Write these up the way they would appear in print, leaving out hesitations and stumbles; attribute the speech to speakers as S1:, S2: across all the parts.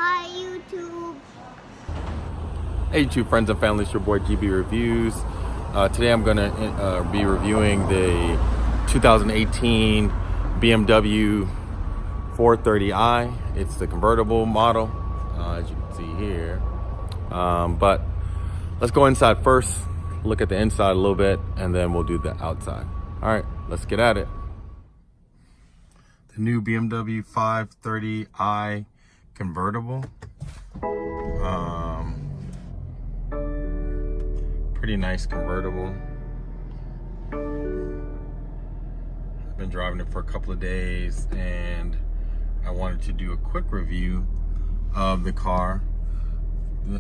S1: Hi, YouTube.
S2: Hey YouTube friends and family, it's your boy GB Reviews. Today I'm going to be reviewing the 2018 BMW 430i. It's the convertible model, as you can see here. But let's go inside first, look at the inside a little bit, and then we'll do the outside. All right, let's get at it. The new BMW 430i Convertible. Pretty nice convertible. I've been driving it for a couple of days and I wanted to do a quick review of the car.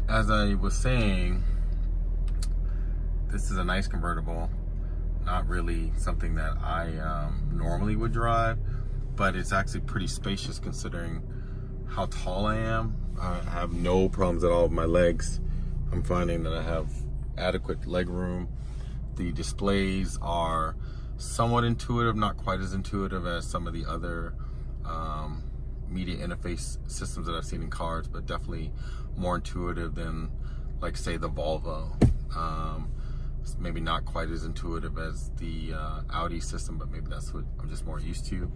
S2: As I was saying, this is a nice convertible. Not really something that I normally would drive, but it's actually pretty spacious considering how tall I am. I have no problems at all with my legs. I'm finding that I have adequate leg room. The displays are somewhat intuitive, not quite as intuitive as some of the other media interface systems that I've seen in cars, but definitely more intuitive than, like, say, the Volvo. Maybe not quite as intuitive as the Audi system, but maybe that's what I'm just more used to.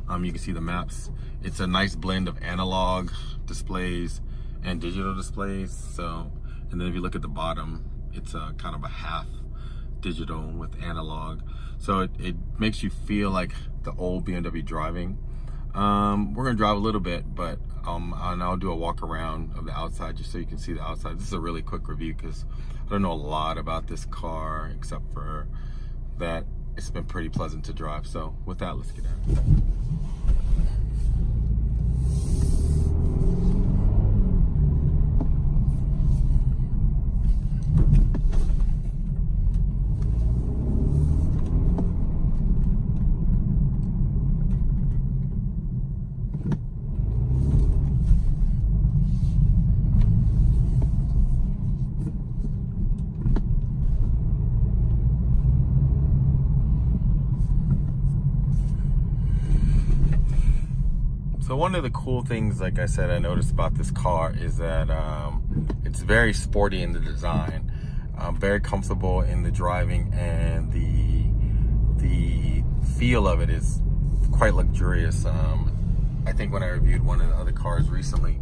S2: You can see the maps. It's a nice blend of analog displays and digital displays. So, and then if you look at the bottom, it's kind of a half digital with analog. So it makes you feel like the old BMW driving. We're gonna drive a little bit, but and I'll do a walk around of the outside just so you can see the outside. This is a really quick review because I don't know a lot about this car except for that it's been pretty pleasant to drive. So with that, let's get at it. So one of the cool things, like I said, I noticed about this car is that it's very sporty in the design, very comfortable in the driving, and the feel of it is quite luxurious. I think when I reviewed one of the other cars recently,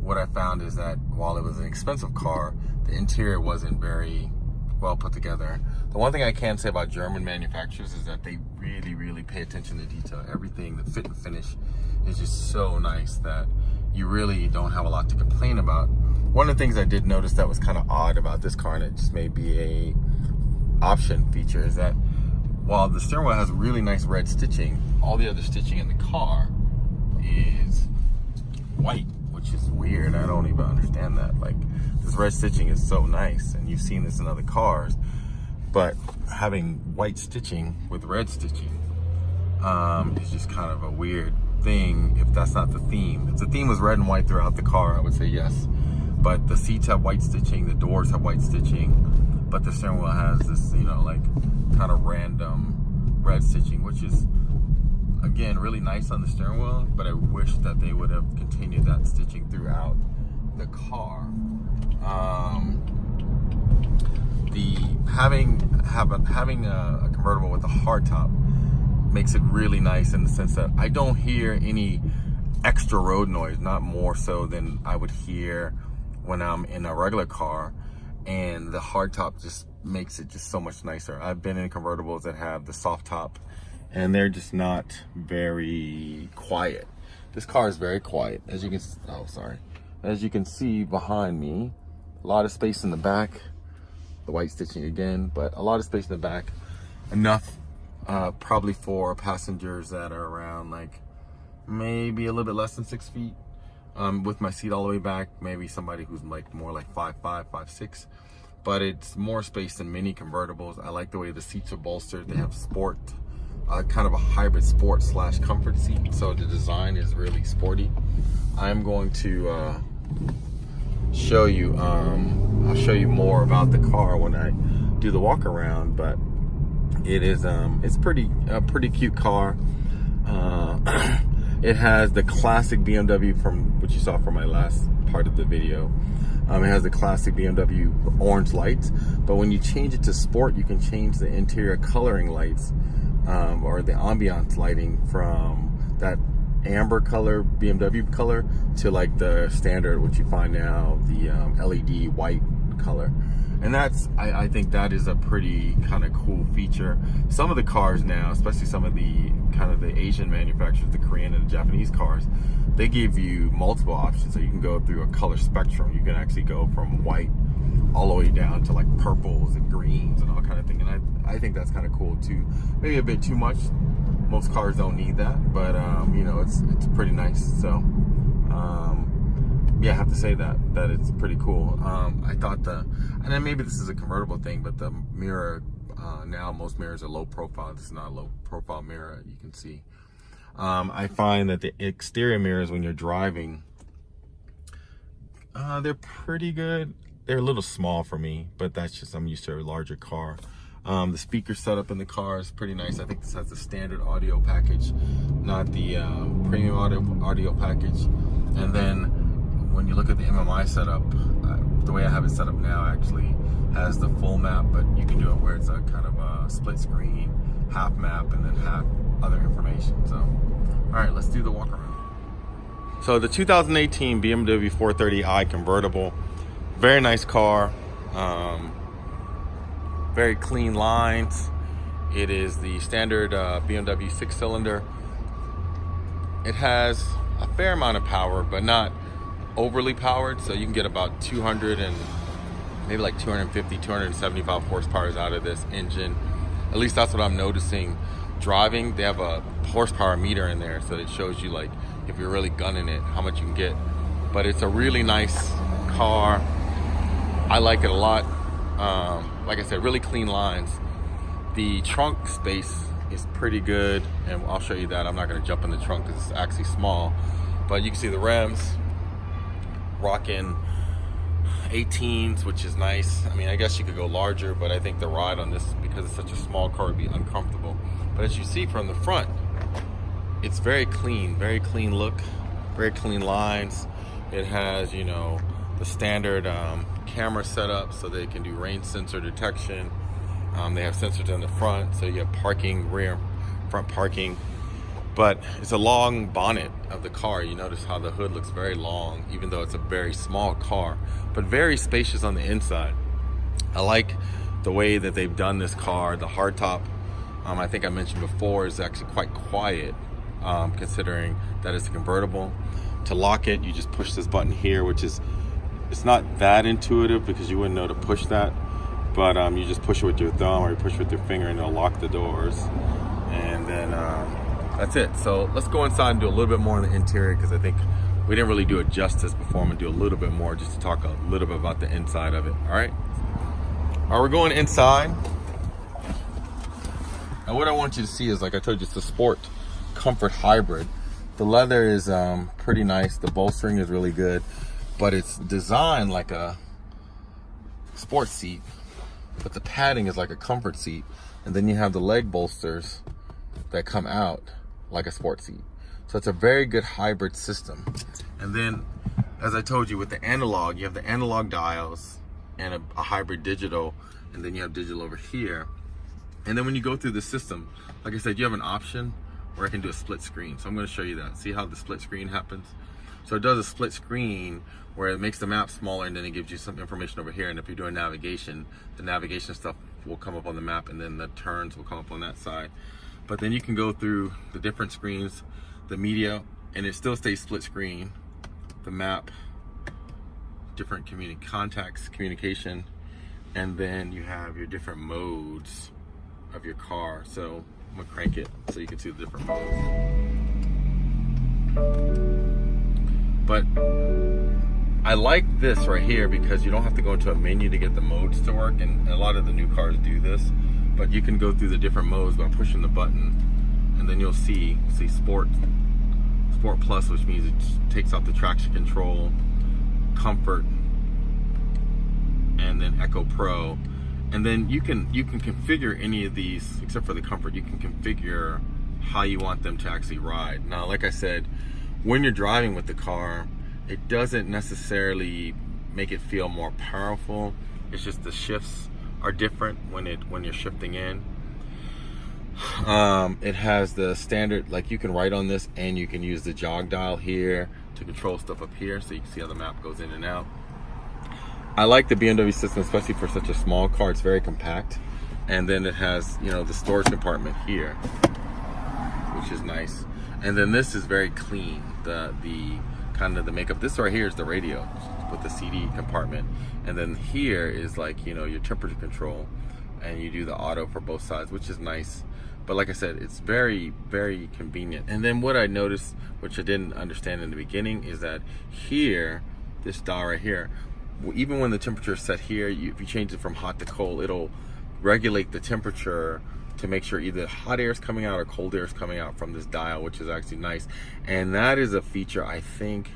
S2: what I found is that while it was an expensive car, the interior wasn't very well put together. The one thing I can say about German manufacturers is that they really pay attention to detail. Everything, the fit and finish is just so nice that you really don't have a lot to complain about. One of the things I did notice that was kind of odd about this car, and it just may be a option feature, is that while the steering wheel has really nice red stitching, all the other stitching in the car is white, which is weird. I don't even understand that. Like, this red stitching is so nice, and you've seen this in other cars, but having white stitching with red stitching is just kind of a weird thing if that's not the theme. If the theme was red and white throughout the car, I would say yes. But the seats have white stitching, the doors have white stitching, but the steering wheel has this, like, kind of random red stitching, which is, again, really nice on the steering wheel, but I wish that they would have continued that stitching throughout the car. Having a convertible with a hardtop makes it really nice in the sense that I don't hear any extra road noise, not more so than I would hear when I'm in a regular car, and the hardtop just makes it just so much nicer. I've been in convertibles that have the soft top, and they're just not very quiet. This car is very quiet. As you can see behind me, a lot of space in the back, the white stitching again, but a lot of space in the back, enough probably for passengers that are around, like, maybe a little bit less than 6 feet, with my seat all the way back. Maybe somebody who's like more like 5'5", 5'6", but it's more space than many convertibles. I like the way the seats are bolstered. They have sport, kind of a hybrid sport / comfort seat, so the design is really sporty. I'm going to show you I'll show you more about the car when I do the walk around, but it is it's a pretty cute car. It has the classic BMW from what you saw from my last part of the video. It has the classic BMW orange lights, but when you change it to sport, you can change the interior coloring lights or the ambiance lighting from that amber color, BMW color, to like the standard, which you find now, the LED white color. And that's, I think that is a pretty kind of cool feature. Some of the cars now, especially some of the kind of the Asian manufacturers, the Korean and the Japanese cars, they give you multiple options. So you can go through a color spectrum. You can actually go from white all the way down to like purples and greens and all kind of thing. And I think that's kind of cool too. Maybe a bit too much. Most cars don't need that, but you know, it's pretty nice. So yeah, I have to say that it's pretty cool. I thought and then maybe this is a convertible thing, but the mirror, now most mirrors are low profile. This is not a low profile mirror, you can see. I find that the exterior mirrors when you're driving, they're pretty good. They're a little small for me, but that's just, I'm used to a larger car. The speaker setup in the car is pretty nice. I think this has the standard audio package, not the premium audio package. And then when you look at the MMI setup, the way I have it set up now actually has the full map, but you can do it where it's a kind of a split screen, half map, and then half other information. So, all right, let's do the walk around. So the 2018 BMW 430i Convertible, very nice car. Very clean lines. It is the standard BMW 6-cylinder. It has a fair amount of power, but not overly powered, so you can get about 200 and maybe like 250, 275 horsepower out of this engine. At least that's what I'm noticing driving. They have a horsepower meter in there, so it shows you like if you're really gunning it, how much you can get. But it's a really nice car. I like it a lot. Like I said, really clean lines. The trunk space is pretty good, and I'll show you that. I'm not going to jump in the trunk because it's actually small, but you can see the rims rocking 18s, which is nice. I mean, I guess you could go larger, but I think the ride on this, because it's such a small car, would be uncomfortable. But as you see from the front, it's very clean look, very clean lines. It has, you know, the standard camera setup, so they can do rain sensor detection. They have sensors in the front, so you have parking, front parking. But it's a long bonnet of the car. You notice how the hood looks very long, even though it's a very small car, but very spacious on the inside. I like the way that they've done this car. The hardtop, I think I mentioned before, is actually quite quiet, considering that it's a convertible. To lock it, you just push this button here, which is, it's not that intuitive because you wouldn't know to push that, but you just push it with your thumb or you push it with your finger and it'll lock the doors. And then that's it. So let's go inside and do a little bit more on the interior, because I think we didn't really do it justice before. I'm gonna do a little bit more just to talk a little bit about the inside of it. All right, we're going inside. And what I want you to see is, like I told you, it's the sport comfort hybrid. The leather is pretty nice. The bolstering is really good, but it's designed like a sports seat, but the padding is like a comfort seat. And then you have the leg bolsters that come out like a sports seat. So it's a very good hybrid system. And then, as I told you, with the analog, you have the analog dials and a hybrid digital, and then you have digital over here. And then when you go through the system, like I said, you have an option where I can do a split screen. So I'm going to show you that. See how the split screen happens? So it does a split screen where it makes the map smaller, and then it gives you some information over here. And if you're doing navigation, the navigation stuff will come up on the map, and then the turns will come up on that side. But then you can go through the different screens, the media, and it still stays split screen. The map, different contacts, communication, and then you have your different modes of your car. So I'm gonna crank it so you can see the different modes. But I like this right here because you don't have to go into a menu to get the modes to work, and a lot of the new cars do this. But you can go through the different modes by pushing the button, and then you'll see Sport Plus, which means it takes out the traction control, Comfort, and then Eco Pro. And then you can configure any of these, except for the Comfort. You can configure how you want them to actually ride. Now, like I said, when you're driving with the car, it doesn't necessarily make it feel more powerful. It's just the shifts are different when you're shifting in. It has the standard, like you can write on this and you can use the jog dial here to control stuff up here, so you can see how the map goes in and out. I like the BMW system, especially for such a small car. It's very compact. And then it has, you know, the storage compartment here, which is nice. And then this is very clean. The kind of the makeup. This right here is the radio with the CD compartment. And then here is like, you know, your temperature control. And you do the auto for both sides, which is nice. But like I said, it's very, very convenient. And then what I noticed, which I didn't understand in the beginning, is that here, this dial right here, even when the temperature is set here, if you change it from hot to cold, it'll regulate the temperature to make sure either hot air is coming out or cold air is coming out from this dial, which is actually nice. And that is a feature, I think,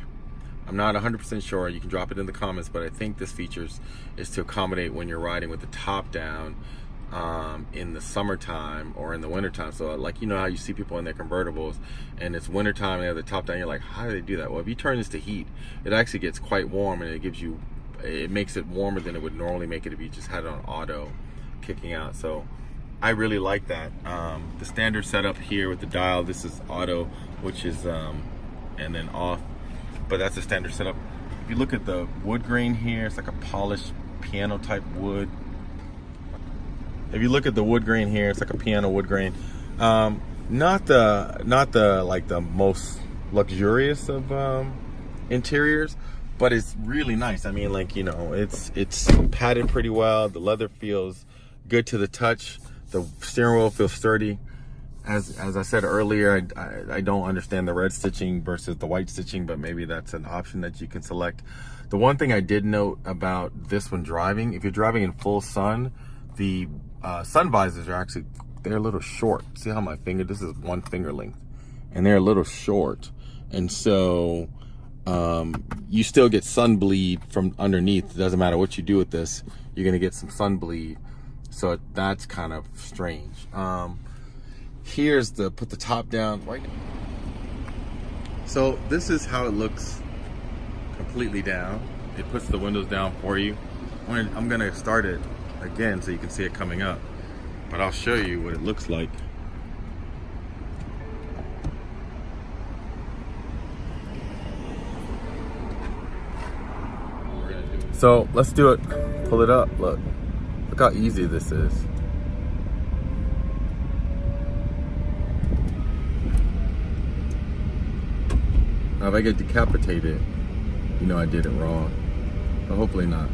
S2: I'm not 100% sure, you can drop it in the comments, but I think this feature is to accommodate when you're riding with the top down in the summertime or in the wintertime. So like, you know how you see people in their convertibles and it's wintertime and they have the top down, you're like, how do they do that? Well, if you turn this to heat, it actually gets quite warm, and it makes it warmer than it would normally make it if you just had it on auto kicking out. So I really like that. The standard setup here with the dial, this is auto, which is and then off, but that's the standard setup. If you look at the wood grain here, it's like a polished piano type wood. If you look at the wood grain here, it's like a piano wood grain. Not the like the most luxurious of interiors, but it's really nice. I mean, like, you know, it's padded pretty well. The leather feels good to the touch. The steering wheel feels sturdy. As I said earlier, I don't understand the red stitching versus the white stitching, but maybe that's an option that you can select. The one thing I did note about this one driving, if you're driving in full sun, the sun visors are actually, they're a little short. See how my finger, this is one finger length, and they're a little short. And so you still get sun bleed from underneath. It doesn't matter what you do with this, you're gonna get some sun bleed. So that's kind of strange. Here's put the top down right. So this is how it looks completely down. It puts the windows down for you. I'm gonna start it again so you can see it coming up, but I'll show you what it looks like. So let's do it. Pull it up. Look how easy this is. Now if I get decapitated, you know I did it wrong, but hopefully not.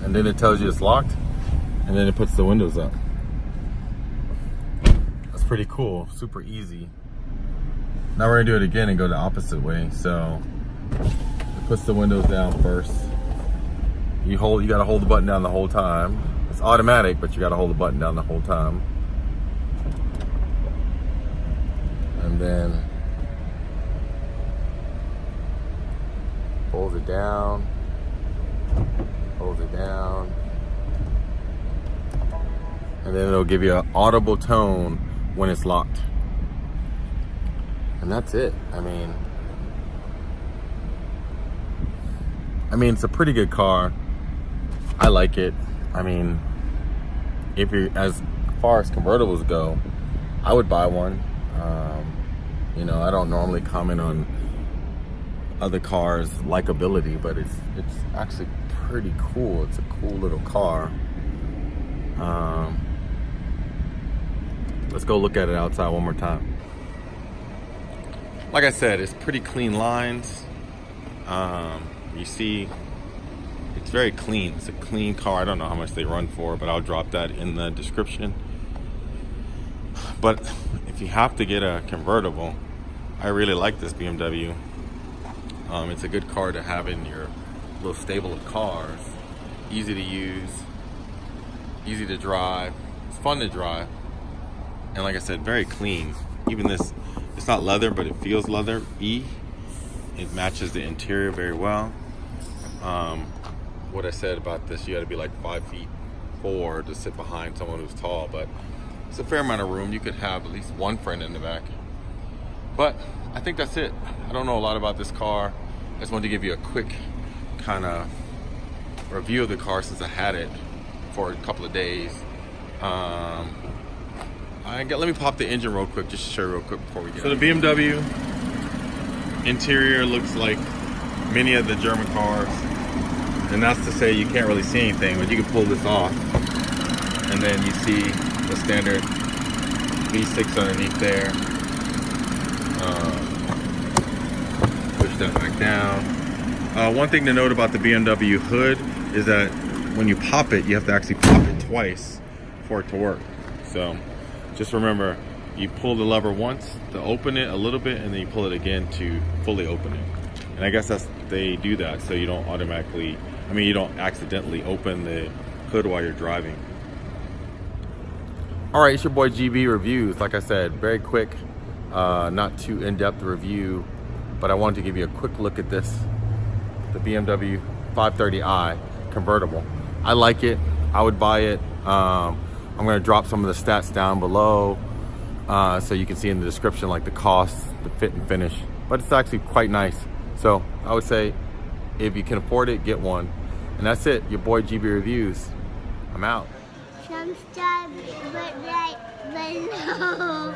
S2: And then it tells you it's locked, and then it puts the windows up. That's pretty cool, super easy. Now we're gonna do it again and go the opposite way. So it puts the windows down first. You gotta hold the button down the whole time. It's automatic, but you gotta hold the button down the whole time. And then pulls it down. Hold it down, and then it'll give you an audible tone when it's locked, and that's it. I mean it's a pretty good car. I like it. I mean, if you're, as far as convertibles go, I would buy one. You know, I don't normally comment on other cars' likability, but it's actually pretty cool. It's a cool little car. Let's go look at it outside one more time. Like I said, it's pretty clean lines. You see, it's very clean. It's a clean car. I don't know how much they run for, but I'll drop that in the description. But if you have to get a convertible, I really like this BMW. It's a good car to have in your little stable of cars. Easy to use, easy to drive. It's fun to drive, and like I said, very clean. Even this, it's not leather, but it feels leather-y. It matches the interior very well. what I said about this. You got to be like 5'4" to sit behind someone who's tall, but it's a fair amount of room. You could have at least one friend in the back. But I think that's it. I don't know a lot about this car. I just wanted to give you a quick kind of review of the car since I had it for a couple of days. Let me pop the engine real quick, just to show you real quick before we get. So the BMW interior looks like many of the German cars, and that's to say you can't really see anything, but you can pull this off, and then you see the standard V6 underneath there. Push that back down. One thing to note about the BMW hood is that when you pop it, you have to actually pop it twice for it to work. So just remember, you pull the lever once to open it a little bit, and then you pull it again to fully open it. And I guess they do that so you don't you don't accidentally open the hood while you're driving. All right, it's your boy GB Reviews. Like I said, very quick, not too in-depth review, but I wanted to give you a quick look at this, the BMW 430i Convertible. I like it. I would buy it. I'm going to drop some of the stats down below so you can see in the description, like the cost, the fit and finish. But it's actually quite nice. So I would say if you can afford it, get one. And that's it. Your boy GB Reviews. I'm out. Subscribe, but like below.